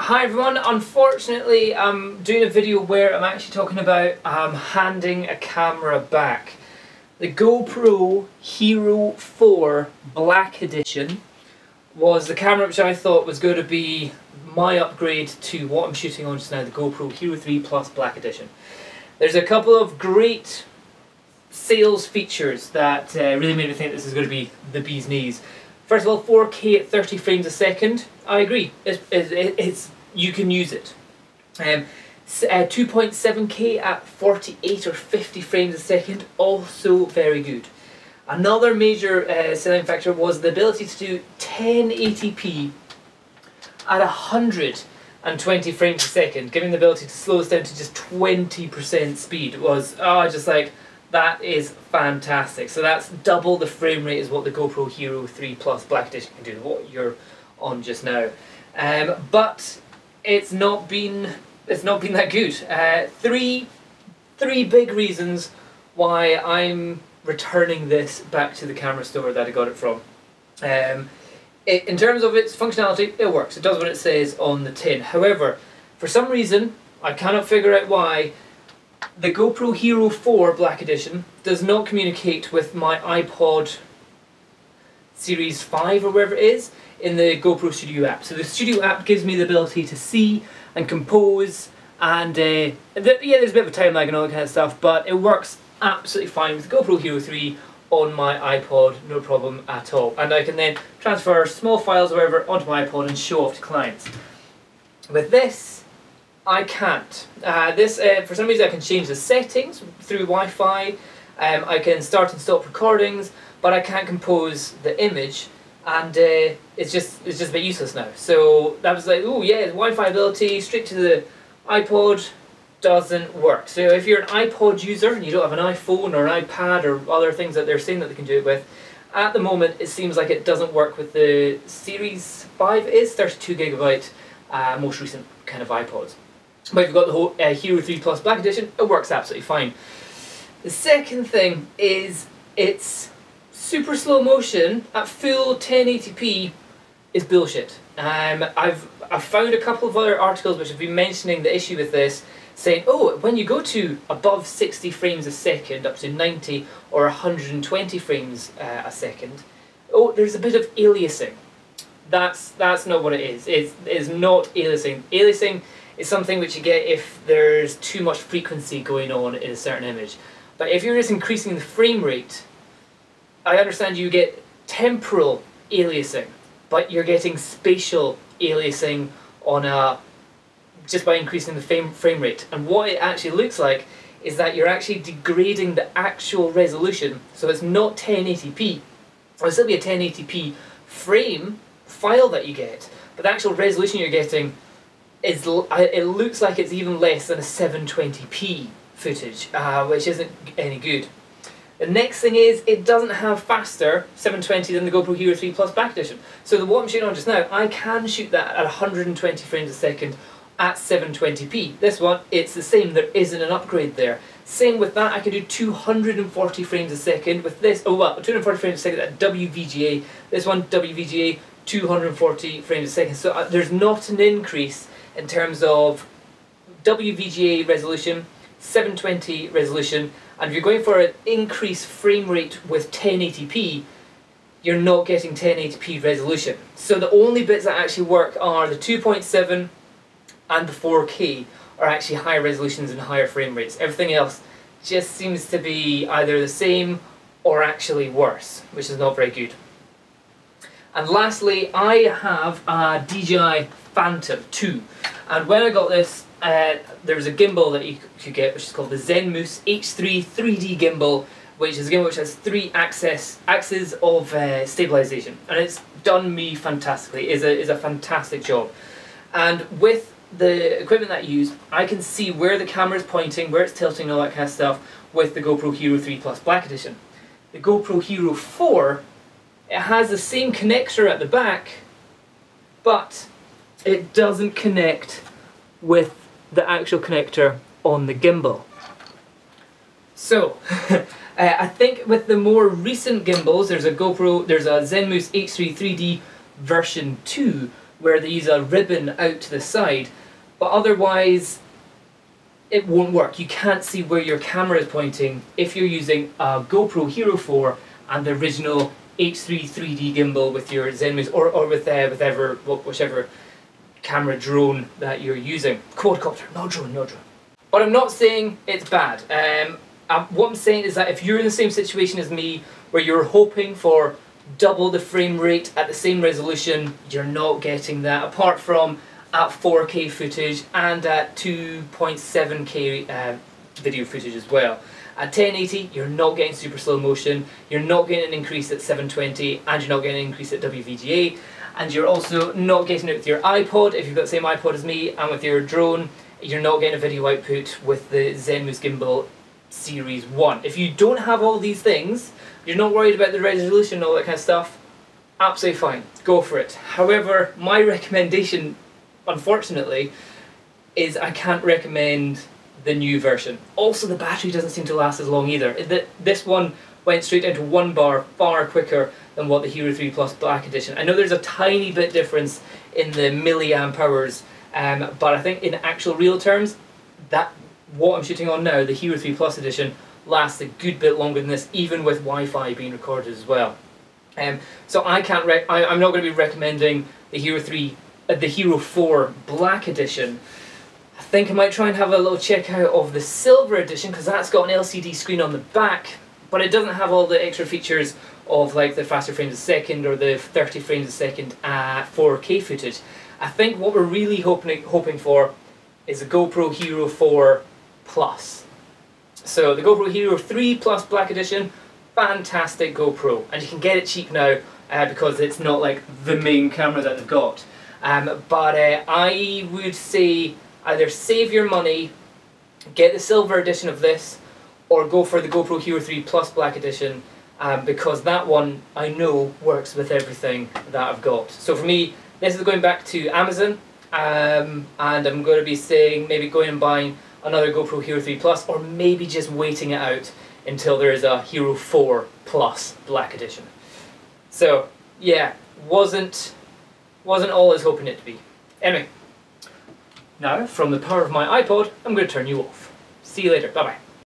Hi everyone, unfortunately I'm doing a video where I'm actually talking about handing a camera back. The GoPro Hero 4 Black Edition was the camera which I thought was going to be my upgrade to what I'm shooting on just now, the GoPro Hero 3 Plus Black Edition. There's a couple of great sales features that really made me think this is going to be the bee's knees. First of all, 4K at 30 frames a second. I agree. You can use it. 2.7K at 48 or 50 frames a second. Also very good. Another major selling factor was the ability to do 1080p at 120 frames a second, giving the ability to slow this down to just 20% speed. It was just like, that is fantastic. So that's double the frame rate is what the GoPro Hero 3 Plus Black Edition can do, what you're on just now. But it's not been that good. Three big reasons why I'm returning this back to the camera store that I got it from. In terms of its functionality, it works. It does what it says on the tin. However, for some reason, I cannot figure out why, the GoPro Hero 4 Black Edition does not communicate with my iPod Series 5 or wherever it is in the GoPro Studio app. So the Studio app gives me the ability to see and compose, and yeah, there's a bit of a time lag and all that kind of stuff, but it works absolutely fine with the GoPro Hero 3 on my iPod, no problem at all. And I can then transfer small files or whatever onto my iPod and show off to clients. With this, I can't. For some reason I can change the settings through Wi-Fi, I can start and stop recordings, but I can't compose the image, and it's just a bit useless now. So that was like, oh yeah, the Wi-Fi ability straight to the iPod doesn't work. So if you're an iPod user and you don't have an iPhone or an iPad or other things that they're saying that they can do it with, at the moment it seems like it doesn't work with the Series 5. It is 32GB most recent kind of iPods. But if you've got the whole Hero 3 Plus Black Edition, it works absolutely fine. The second thing is it's super slow motion at full 1080p is bullshit. I've found a couple of other articles which have been mentioning the issue with this, saying, oh, when you go to above 60 frames a second, up to 90 or 120 frames a second, oh, there's a bit of aliasing. That's not what it is. It is not aliasing. Aliasing is something which you get if there's too much frequency going on in a certain image. But if you're just increasing the frame rate, I understand you get temporal aliasing, but you're getting spatial aliasing on just by increasing the frame rate. And what it actually looks like is that you're actually degrading the actual resolution. So it's not 1080p. It'll still be a 1080p file that you get, but the actual resolution you're getting is, it looks like it's even less than a 720p footage, which isn't any good. The next thing is, it doesn't have faster 720 than the GoPro Hero 3 Plus Black Edition. So what I'm shooting on just now, I can shoot that at 120 frames a second at 720p. This one, it's the same, there isn't an upgrade there. Same with that, I can do 240 frames a second with this, 240 frames a second at WVGA. This one, WVGA, 240 frames a second. So there's not an increase in terms of WVGA resolution, 720 resolution, and if you're going for an increased frame rate with 1080p, you're not getting 1080p resolution. So the only bits that actually work are the 2.7 and the 4K are actually higher resolutions and higher frame rates. Everything else just seems to be either the same or actually worse, which is not very good. And lastly, I have a DJI Phantom 2, and when I got this, there was a gimbal that you could get which is called the ZenMoose H3 3D gimbal, which is a gimbal which has 3 axes of stabilization, and it's done me fantastically. It's a fantastic job. And with the equipment that I use, I can see where the camera is pointing, where it's tilting, and all that kind of stuff with the GoPro Hero 3 Plus Black Edition. The GoPro Hero 4, it has the same connector at the back, but it doesn't connect with the actual connector on the gimbal. So, I think with the more recent gimbals, there's a ZenMoose H3 3D version 2, where they use a ribbon out to the side, but otherwise it won't work. You can't see where your camera is pointing if you're using a GoPro Hero 4 and the original H3 3D gimbal with your Zenmuse, or with whichever camera drone that you're using. Quadcopter, not drone, not drone. But I'm not saying it's bad. What I'm saying is that if you're in the same situation as me, where you're hoping for double the frame rate at the same resolution, you're not getting that, apart from at 4K footage and at 2.7K video footage as well. At 1080, you're not getting super slow motion, you're not getting an increase at 720, and you're not getting an increase at WVGA, and you're also not getting it with your iPod, if you've got the same iPod as me, and with your drone, you're not getting a video output with the Zenmuse Gimbal Series 1. If you don't have all these things, you're not worried about the resolution and all that kind of stuff, absolutely fine, go for it. However, my recommendation, unfortunately, is I can't recommend the new version. Also, the battery doesn't seem to last as long either. This one went straight down to 1 bar far quicker than what the Hero 3 Plus Black Edition. I know there's a tiny bit difference in the milliamp hours, but I think in actual real terms, that what I'm shooting on now, the Hero 3 Plus Edition, lasts a good bit longer than this, even with Wi-Fi being recorded as well. So I'm not going to be recommending the Hero 4 Black Edition. I think I might try and have a little check out of the Silver Edition, because that's got an LCD screen on the back, but it doesn't have all the extra features of like the faster frames a second or the 30 frames a second 4K footage. I think what we're really hoping for is a GoPro Hero 4 Plus. So the GoPro Hero 3 Plus Black Edition, fantastic GoPro, and you can get it cheap now because it's not like the main camera that they've got. But I would say either save your money, get the Silver Edition of this, or go for the GoPro Hero 3 Plus Black Edition, because that one I know works with everything that I've got. So for me, this is going back to Amazon, and I'm going to be saying maybe going and buying another GoPro Hero 3 Plus, or maybe just waiting it out until there is a Hero 4 Plus Black Edition. So yeah, wasn't all I was hoping it to be. Anyway, now from the power of my iPod, I'm going to turn you off. See you later, bye bye.